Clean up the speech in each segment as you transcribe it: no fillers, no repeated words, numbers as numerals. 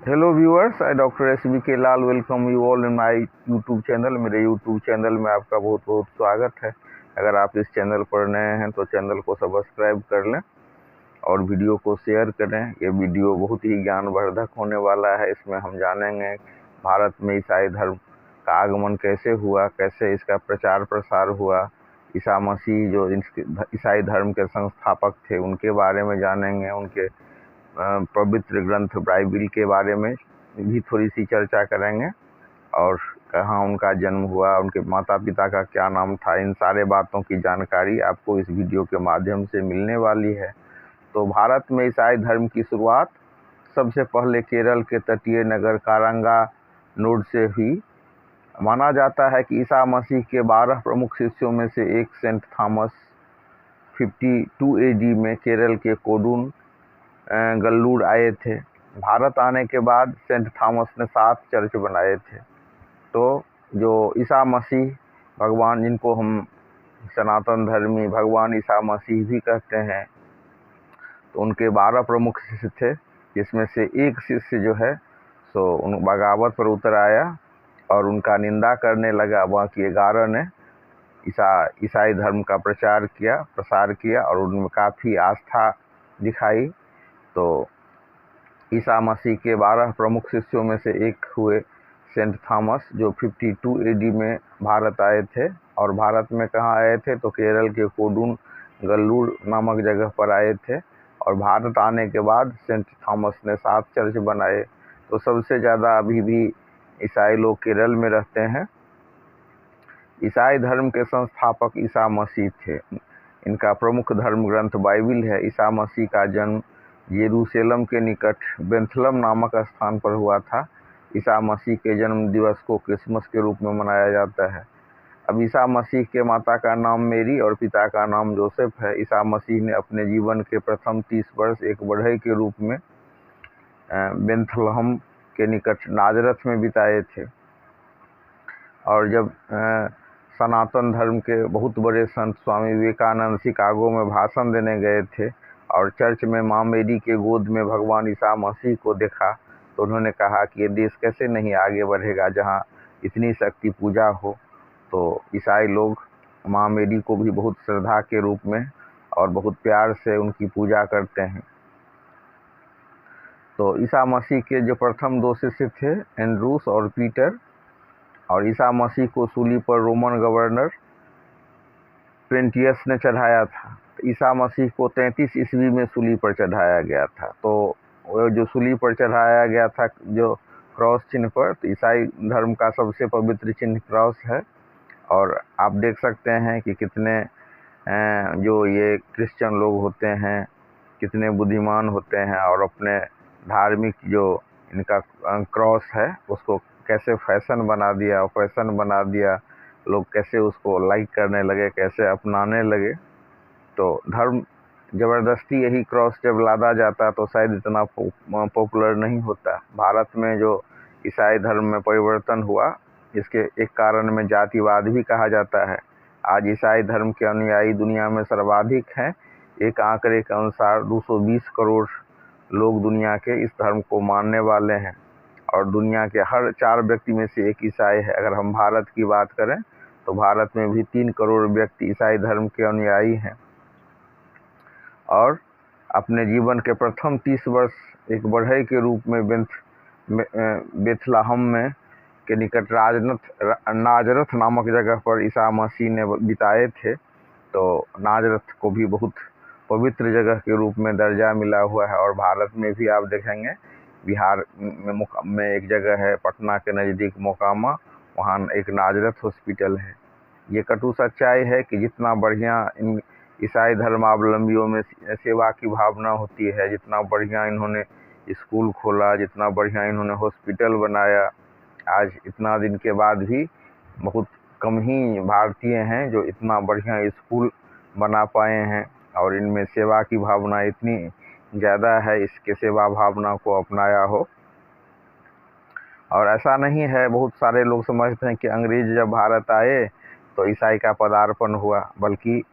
Hello viewers, I doctor SBK Lal welcome you all in my YouTube channel. मेरे YouTube channel में आपका बहुत बहुत स्वागत है। अगर आप इस चैनल पर नए हैं तो चैनल को सब्सक्राइब कर लें और वीडियो को शेयर करें। ये वीडियो बहुत ही ज्ञानवर्धक होने वाला है। इसमें हम जानेंगे भारत में ईसाई धर्म का आगमन कैसे हुआ, कैसे इसका प्रचार प्रसार हुआ, ईसा मसीह जो ईसाई धर्म के संस्थापक थे उनके बारे में जानेंगे, उनके पवित्र ग्रंथ बाइबिल के बारे में भी थोड़ी सी चर्चा करेंगे और कहाँ उनका जन्म हुआ, उनके माता पिता का क्या नाम था। इन सारे बातों की जानकारी आपको इस वीडियो के माध्यम से मिलने वाली है। तो भारत में ईसाई धर्म की शुरुआत सबसे पहले केरल के तटीय नगर कारंगानूर से हुई। माना जाता है कि ईसा मसीह के 12 प्रमुख शिष्यों में से एक सेंट थॉमस 52 AD में केरल के कोडून गल्लूर आए थे। भारत आने के बाद सेंट थॉमस ने 7 चर्च बनाए थे। तो जो ईसा मसीह भगवान, जिनको हम सनातन धर्मी भगवान ईसा मसीह भी कहते हैं, तो उनके 12 प्रमुख शिष्य थे, जिसमें से एक शिष्य जो है सो उन बगावत पर उतर आया और उनका निंदा करने लगा। बाकी 11 ने ईसाई धर्म का प्रसार किया और उनमें काफ़ी आस्था दिखाई। तो ईसा मसीह के 12 प्रमुख शिष्यों में से एक हुए सेंट थॉमस, जो 52 AD में भारत आए थे। और भारत में कहाँ आए थे तो केरल के कोडून गल्लूर नामक जगह पर आए थे। और भारत आने के बाद सेंट थॉमस ने 7 चर्च बनाए। तो सबसे ज़्यादा अभी भी ईसाई लोग केरल में रहते हैं। ईसाई धर्म के संस्थापक ईसा मसीह थे। इनका प्रमुख धर्म ग्रंथ बाइबिल है। ईसा मसीह का जन्म यरूशलेम के निकट बेथलहम नामक स्थान पर हुआ था। ईसा मसीह के जन्म दिवस को क्रिसमस के रूप में मनाया जाता है। अब ईसा मसीह के माता का नाम मेरी और पिता का नाम जोसेफ है। ईसा मसीह ने अपने जीवन के प्रथम 30 वर्ष एक बढ़ई के रूप में बेथलहम के निकट नाजरत में बिताए थे। और जब सनातन धर्म के बहुत बड़े संत स्वामी विवेकानंद शिकागो में भाषण देने गए थे और चर्च में माँ मेरी के गोद में भगवान ईसा मसीह को देखा, तो उन्होंने कहा कि ये देश कैसे नहीं आगे बढ़ेगा जहाँ इतनी शक्ति पूजा हो। तो ईसाई लोग माँ मेरी को भी बहुत श्रद्धा के रूप में और बहुत प्यार से उनकी पूजा करते हैं। तो ईसा मसीह के जो प्रथम 2 शिष्य थे, एंड्रूस और पीटर, और ईसा मसीह को सूली पर रोमन गवर्नर पेंटियस ने चढ़ाया था। ईसा मसीह को 33 ईस्वी में सूली पर चढ़ाया गया था। तो वो जो सूली पर चढ़ाया गया था, जो क्रॉस चिन्ह पर, तो ईसाई धर्म का सबसे पवित्र चिन्ह क्रॉस है। और आप देख सकते हैं कि कितने जो ये क्रिश्चियन लोग होते हैं कितने बुद्धिमान होते हैं और अपने धार्मिक जो इनका क्रॉस है उसको कैसे फैशन बना दिया। लोग कैसे उसको लाइक करने लगे, कैसे अपनाने लगे। तो धर्म ज़बरदस्ती यही क्रॉस जब लादा जाता तो शायद इतना पॉपुलर नहीं होता। भारत में जो ईसाई धर्म में परिवर्तन हुआ, इसके एक कारण में जातिवाद भी कहा जाता है। आज ईसाई धर्म के अनुयायी दुनिया में सर्वाधिक हैं। एक आंकड़े के अनुसार 220 करोड़ लोग दुनिया के इस धर्म को मानने वाले हैं और दुनिया के हर 4 व्यक्ति में से एक ईसाई है। अगर हम भारत की बात करें तो भारत में भी 3 करोड़ व्यक्ति ईसाई धर्म के अनुयायी हैं। और अपने जीवन के प्रथम 30 वर्ष एक बढ़ई के रूप में बेथलहम में के निकट नाजरत नामक जगह पर ईसा मसीह ने बिताए थे। तो नाजरत को भी बहुत पवित्र जगह के रूप में दर्जा मिला हुआ है। और भारत में भी आप देखेंगे, बिहार में एक जगह है पटना के नज़दीक मोकामा, वहाँ एक नाजरत हॉस्पिटल है। ये कटु सच्चाई है कि जितना बढ़िया इन ईसाई धर्मावलंबियों में सेवा की भावना होती है, जितना बढ़िया इन्होंने स्कूल खोला, जितना बढ़िया इन्होंने हॉस्पिटल बनाया, आज इतना दिन के बाद भी बहुत कम ही भारतीय हैं जो इतना बढ़िया स्कूल बना पाए हैं और इनमें सेवा की भावना इतनी ज़्यादा है, इसके सेवा भावना को अपनाया हो। और ऐसा नहीं है, बहुत सारे लोग समझते हैं कि अंग्रेज जब भारत आए तो ईसाई का पदार्पण हुआ, बल्कि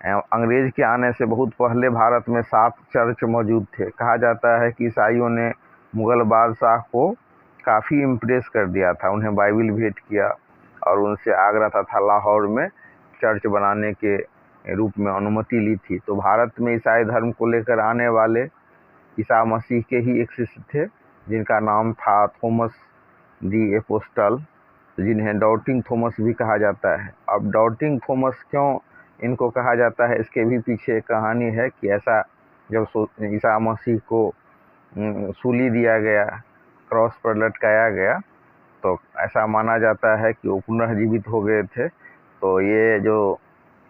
अंग्रेज के आने से बहुत पहले भारत में 7 चर्च मौजूद थे। कहा जाता है कि ईसाइयों ने मुग़ल बादशाह को काफ़ी इम्प्रेस कर दिया था। उन्हें बाइबिल भेंट किया और उनसे आगरा तथा लाहौर में चर्च बनाने के रूप में अनुमति ली थी। तो भारत में ईसाई धर्म को लेकर आने वाले ईसा मसीह के ही एक शिष्य थे, जिनका नाम था थॉमस दी एपोस्टल, जिन्हें डाउटिंग थॉमस भी कहा जाता है। अब डाउटिंग थॉमस क्यों इनको कहा जाता है, इसके भी पीछे एक कहानी है कि ऐसा जब ईसा मसीह को सूली दिया गया, क्रॉस पर लटकाया गया, तो ऐसा माना जाता है कि वो पुनर्जीवित हो गए थे। तो ये जो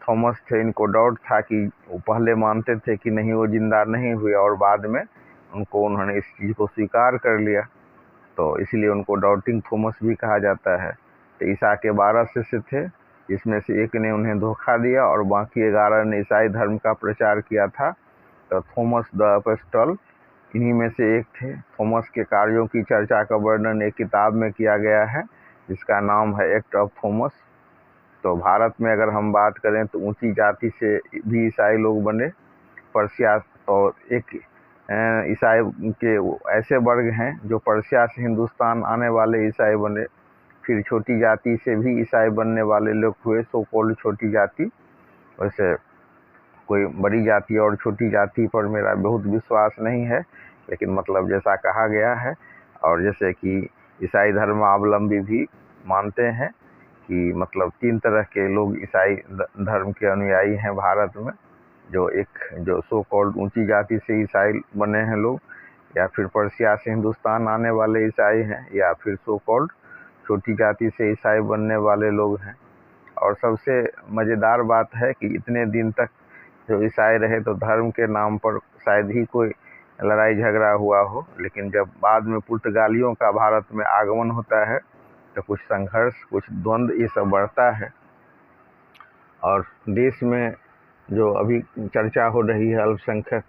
थॉमस थे, इनको डाउट था कि वो पहले मानते थे कि नहीं वो जिंदा नहीं हुए, और बाद में उन्होंने इस चीज़ को स्वीकार कर लिया, तो इसलिए उनको डाउटिंग थॉमस भी कहा जाता है। तो ईसा के 12 शिष्य थे, जिसमें से एक ने उन्हें धोखा दिया और बाकी 11 ने ईसाई धर्म का प्रचार किया था। तो थॉमस द एपोस्टल इन्हीं में से एक थे। थॉमस के कार्यों की चर्चा का वर्णन एक किताब में किया गया है, जिसका नाम है एक्ट ऑफ थॉमस। तो भारत में अगर हम बात करें तो ऊंची जाति से भी ईसाई लोग बने। पर्शिया, और एक ईसाई के ऐसे वर्ग हैं जो पर्शिया से हिंदुस्तान आने वाले ईसाई बने। फिर छोटी जाति से भी ईसाई बनने वाले लोग हुए, सो कॉल्ड छोटी जाति। वैसे कोई बड़ी जाति और छोटी जाति पर मेरा बहुत विश्वास नहीं है, लेकिन मतलब जैसा कहा गया है, और जैसे कि ईसाई धर्मावलंबी भी मानते हैं कि मतलब 3 तरह के लोग ईसाई धर्म के अनुयायी हैं भारत में। जो सो कॉल्ड ऊंची जाति से ईसाई बने हैं लोग, या फिर पर्शिया से हिंदुस्तान आने वाले ईसाई हैं, या फिर सो कॉल्ड छोटी जाति से ईसाई बनने वाले लोग हैं। और सबसे मज़ेदार बात है कि इतने दिन तक जो ईसाई रहे तो धर्म के नाम पर शायद ही कोई लड़ाई झगड़ा हुआ हो, लेकिन जब बाद में पुर्तगालियों का भारत में आगमन होता है तो कुछ संघर्ष, कुछ द्वंद्व, ये सब बढ़ता है। और देश में जो अभी चर्चा हो रही है अल्पसंख्यक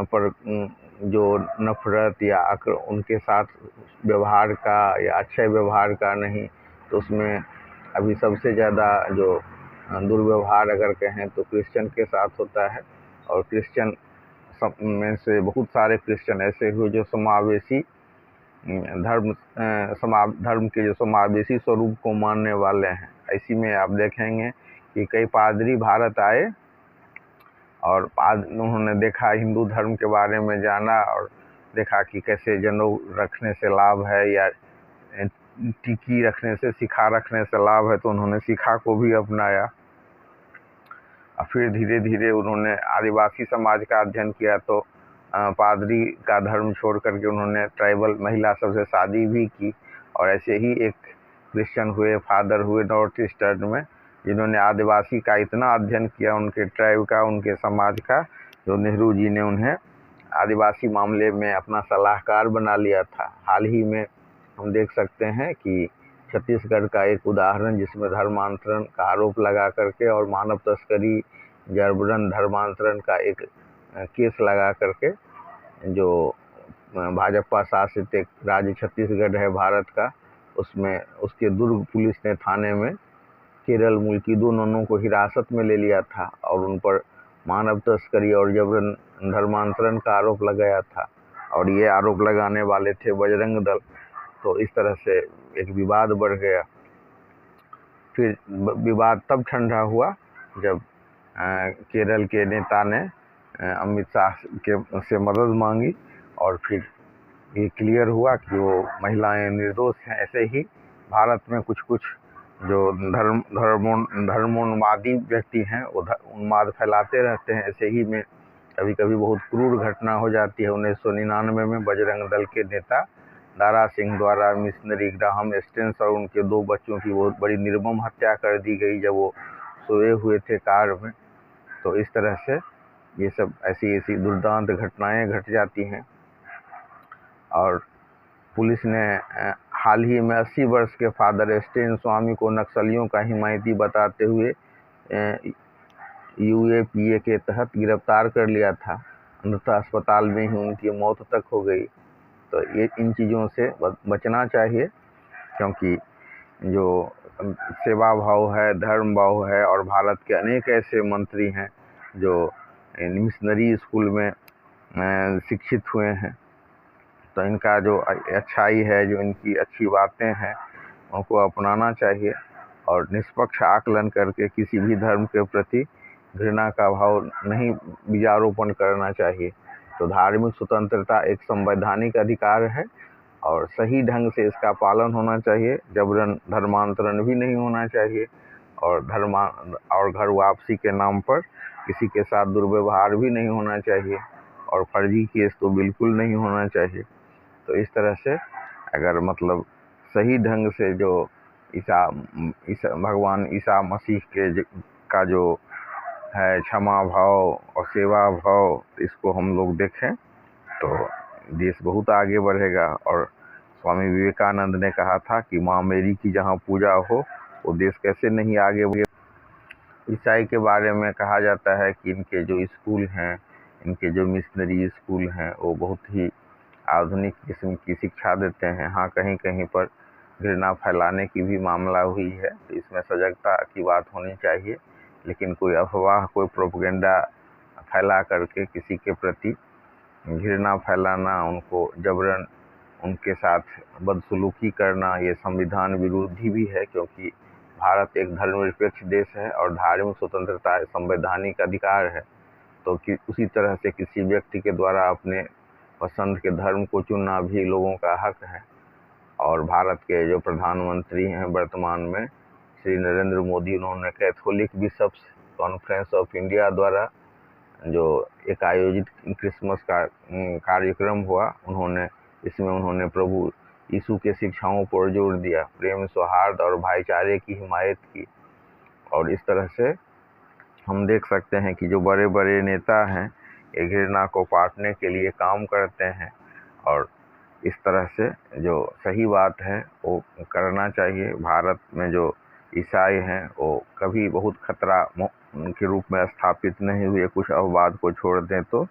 पर जो नफरत या उनके साथ व्यवहार का या अच्छे व्यवहार का नहीं, तो उसमें अभी सबसे ज़्यादा जो दुर्व्यवहार अगर कहें तो क्रिश्चियन के साथ होता है। और क्रिश्चियन में से बहुत सारे क्रिश्चियन ऐसे हुए जो समावेशी धर्म के जो समावेशी स्वरूप को मानने वाले हैं। इसी में आप देखेंगे कि कई पादरी भारत आए और उन्होंने देखा, हिंदू धर्म के बारे में जाना और देखा कि कैसे जनेऊ रखने से लाभ है या टिकी रखने से, सिखा रखने से लाभ है, तो उन्होंने सिखा को भी अपनाया। और फिर धीरे धीरे उन्होंने आदिवासी समाज का अध्ययन किया, तो पादरी का धर्म छोड़ करके उन्होंने ट्राइबल महिला सबसे शादी भी की। और ऐसे ही एक क्रिश्चियन हुए, फादर हुए नॉर्थ ईस्टर्न में, जिन्होंने आदिवासी का इतना अध्ययन किया, उनके ट्राइब का, उनके समाज का, जो नेहरू जी ने उन्हें आदिवासी मामले में अपना सलाहकार बना लिया था। हाल ही में हम देख सकते हैं कि छत्तीसगढ़ का एक उदाहरण, जिसमें धर्मांतरण का आरोप लगा करके और मानव तस्करी, जबरन धर्मांतरण का एक केस लगा करके, जो भाजपा शासित एक राज्य छत्तीसगढ़ है भारत का, उसमें उसके दुर्ग पुलिस ने थाने में केरल मूल की 2 ननों को हिरासत में ले लिया था और उन पर मानव तस्करी और जबरन धर्मांतरण का आरोप लगाया था। और ये आरोप लगाने वाले थे बजरंग दल। तो इस तरह से एक विवाद बढ़ गया। फिर विवाद तब ठंडा हुआ जब केरल के नेता ने अमित शाह से मदद मांगी, और फिर ये क्लियर हुआ कि वो महिलाएं निर्दोष हैं। ऐसे ही भारत में कुछ जो धर्मोन्मादी व्यक्ति हैं, वो उन्माद फैलाते रहते हैं। ऐसे ही में कभी कभी बहुत क्रूर घटना हो जाती है। 1999 में बजरंग दल के नेता दारा सिंह द्वारा मिशनरी ग्राहम स्टेन्स और उनके 2 बच्चों की बहुत बड़ी निर्मम हत्या कर दी गई जब वो सोए हुए थे कार में। तो इस तरह से ये सब ऐसी दुर्दांत घटनाएं घट जाती हैं। और पुलिस ने हाल ही में 80 वर्ष के फादर स्टेन स्वामी को नक्सलियों का हिमायती बताते हुए UAPA के तहत गिरफ्तार कर लिया था। अंततः अस्पताल में ही उनकी मौत तक हो गई। तो ये इन चीज़ों से बचना चाहिए, क्योंकि जो सेवा भाव है, धर्म भाव है, और भारत के अनेक ऐसे मंत्री हैं जो मिशनरी स्कूल में शिक्षित हुए हैं। तो इनका जो अच्छाई है, जो इनकी अच्छी बातें हैं, उनको अपनाना चाहिए और निष्पक्ष आकलन करके किसी भी धर्म के प्रति घृणा का भाव नहीं बीजारोपण करना चाहिए। तो धार्मिक स्वतंत्रता एक संवैधानिक अधिकार है और सही ढंग से इसका पालन होना चाहिए। जबरन धर्मांतरण भी नहीं होना चाहिए और घर वापसी के नाम पर किसी के साथ दुर्व्यवहार भी नहीं होना चाहिए और फर्जी केस तो बिल्कुल नहीं होना चाहिए। तो इस तरह से अगर मतलब सही ढंग से जो भगवान ईसा मसीह का जो है क्षमा भाव और सेवा भाव, इसको हम लोग देखें तो देश बहुत आगे बढ़ेगा। और स्वामी विवेकानंद ने कहा था कि माँ मेरी की जहाँ पूजा हो वो देश कैसे नहीं आगे बढ़े। ईसाई के बारे में कहा जाता है कि इनके जो स्कूल हैं, इनके जो मिशनरी स्कूल हैं, वो बहुत ही आधुनिक किस्म की शिक्षा देते हैं। हाँ, कहीं कहीं पर घृणा फैलाने की भी मामला हुई है, तो इसमें सजगता की बात होनी चाहिए। लेकिन कोई अफवाह, कोई प्रोपेगेंडा फैला करके किसी के प्रति घृणा फैलाना, उनको जबरन उनके साथ बदसलूकी करना, ये संविधान विरोधी भी है, क्योंकि भारत एक धर्मनिरपेक्ष देश है और धार्मिक स्वतंत्रता संवैधानिक अधिकार है। तो उसी तरह से किसी व्यक्ति के द्वारा अपने पसंद के धर्म को चुनना भी लोगों का हक है। और भारत के जो प्रधानमंत्री हैं वर्तमान में, श्री नरेंद्र मोदी, उन्होंने Catholic bishops conference of India द्वारा जो एक आयोजित क्रिसमस का कार्यक्रम हुआ, इसमें उन्होंने प्रभु यीशु के शिक्षाओं पर जोर दिया, प्रेम, सौहार्द और भाईचारे की हिमायत की। और इस तरह से हम देख सकते हैं कि जो बड़े बड़े नेता हैं ये घृणा को पाटने के लिए काम करते हैं और इस तरह से जो सही बात है वो करना चाहिए। भारत में जो ईसाई हैं वो कभी बहुत खतरा के रूप में स्थापित नहीं हुए, कुछ अपवाद को छोड़ दें तो।